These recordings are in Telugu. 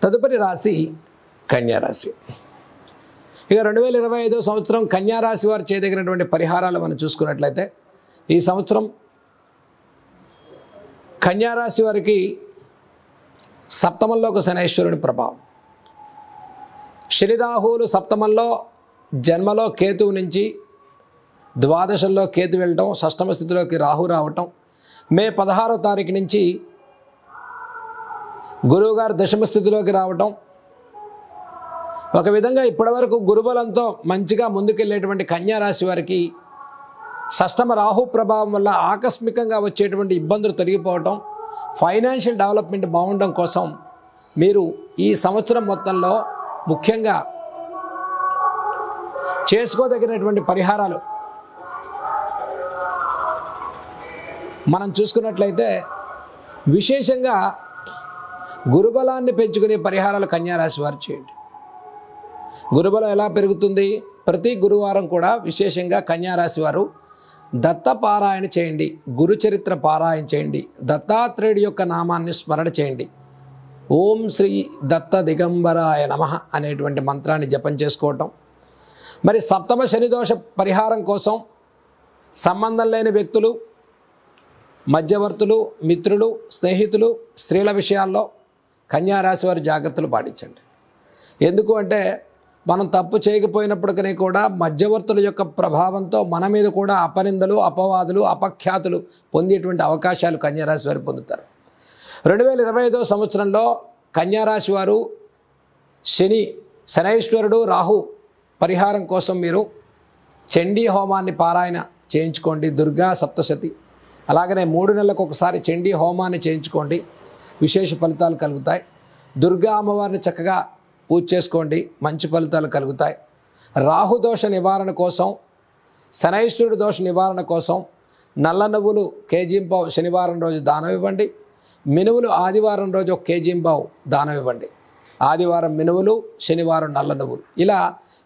తదుపరి రాశి కన్యారాశి. ఇక 2025 సంవత్సరం కన్యారాశి వారు చేయదగినటువంటి పరిహారాలు మనం చూసుకున్నట్లయితే, ఈ సంవత్సరం కన్యారాశి వారికి సప్తమంలో ఒక శనైశ్వరుని ప్రభావం. శని రాహువులు సప్తమంలో, జన్మలో కేతువు నుంచి ద్వాదశంలో కేతు వెళ్ళటం, షష్టమ స్థితిలోకి రాహు రావటం, మే 16వ తారీఖు నుంచి గురువుగారు దశమ స్థితిలోకి రావటం, ఒక విధంగా ఇప్పటివరకు గురుబలంతో మంచిగా ముందుకెళ్ళేటువంటి కన్యారాశి వారికి షష్టమ రాహు ప్రభావం వల్ల ఆకస్మికంగా వచ్చేటువంటి ఇబ్బందులు తొలగిపోవటం, ఫైనాన్షియల్ డెవలప్మెంట్ బాగుండడం కోసం మీరు ఈ సంవత్సరం మొత్తంలో ముఖ్యంగా చేసుకోదగినటువంటి పరిహారాలు మనం చూసుకున్నట్లయితే, విశేషంగా గురుబలాన్ని పెంచుకునే పరిహారాలు కన్యారాశి వారు చేయండి. గురుబలం ఎలా పెరుగుతుంది? ప్రతి గురువారం కూడా విశేషంగా కన్యారాశి వారు దత్త పారాయణ చేయండి, గురు చరిత్ర పారాయణ చేయండి, దత్తాత్రేయుడి యొక్క నామాన్ని స్మరణ చేయండి. ఓం శ్రీ దత్త దిగంబరాయ నమః అనేటువంటి మంత్రాన్ని జపం చేసుకోవటం. మరి సప్తమ శనిదోష పరిహారం కోసం సంబంధం లేని వ్యక్తులు, మధ్యవర్తులు, మిత్రులు, స్నేహితులు, స్త్రీల విషయాల్లో కన్యారాశి వారు జాగ్రత్తలు పాటించండి. ఎందుకు అంటే, మనం తప్పు చేయకపోయినప్పటికీ కూడా మధ్యవర్తుల యొక్క ప్రభావంతో మన మీద కూడా అపనిందలు, అపవాదులు, అపఖ్యాతులు పొందేటువంటి అవకాశాలు కన్యారాశి వారు పొందుతారు. 2025 సంవత్సరంలో కన్యారాశి వారు శనైశ్వరుడు, రాహు పరిహారం కోసం మీరు చండీ హోమాన్ని పారాయణ చేయించుకోండి, దుర్గా సప్తశతి. అలాగనే 3 నెలలకు ఒకసారి చండీ హోమాన్ని చేయించుకోండి, విశేష ఫలితాలు కలుగుతాయి. దుర్గా అమ్మవారిని చక్కగా పూజ చేసుకోండి, మంచి ఫలితాలు కలుగుతాయి. రాహుదోష నివారణ కోసం, శనైశ్వరుడు దోష నివారణ కోసం నల్ల నువ్వులు కేజీంపావు శనివారం రోజు దానం ఇవ్వండి. మినువులు ఆదివారం రోజు 1 కేజీంపావు దానం ఇవ్వండి. ఆదివారం మినువులు, శనివారం నల్ల నువ్వులు. ఇలా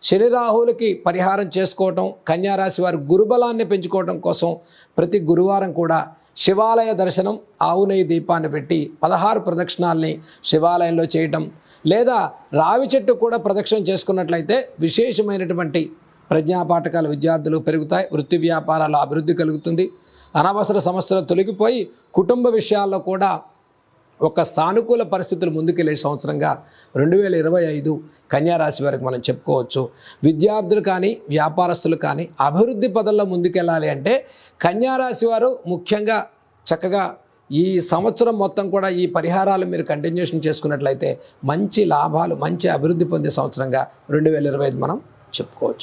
శని రాహువులకి పరిహారం చేసుకోవటం, కన్యారాశి వారి గురుబలాన్ని పెంచుకోవటం కోసం ప్రతి గురువారం కూడా శివాలయ దర్శనం, ఆవు నెయ్యి దీపాన్ని పెట్టి 16 ప్రదక్షిణాలని శివాలయంలో చేయటం, లేదా రావి చెట్టు కూడా ప్రదక్షిణ చేసుకున్నట్లయితే విశేషమైనటువంటి ప్రజ్ఞాపాఠకాల విద్యార్థులు పెరుగుతాయి, వృత్తి వ్యాపారాల అభివృద్ధి కలుగుతుంది, అనవసర సమస్యలు తొలగిపోయి కుటుంబ విషయాల్లో కూడా ఒక సానుకూల పరిస్థితులు ముందుకెళ్ళే సంవత్సరంగా 2025 కన్యారాశి వారికి మనం చెప్పుకోవచ్చు. విద్యార్థులు కానీ, వ్యాపారస్తులు కానీ అభివృద్ధి పదంలో ముందుకెళ్ళాలి అంటే కన్యారాశి వారు ముఖ్యంగా చక్కగా ఈ సంవత్సరం మొత్తం కూడా ఈ పరిహారాలు మీరు కంటిన్యూషన్ చేసుకున్నట్లయితే మంచి లాభాలు, మంచి అభివృద్ధి పొందే సంవత్సరంగా 2025 మనం చెప్పుకోవచ్చు.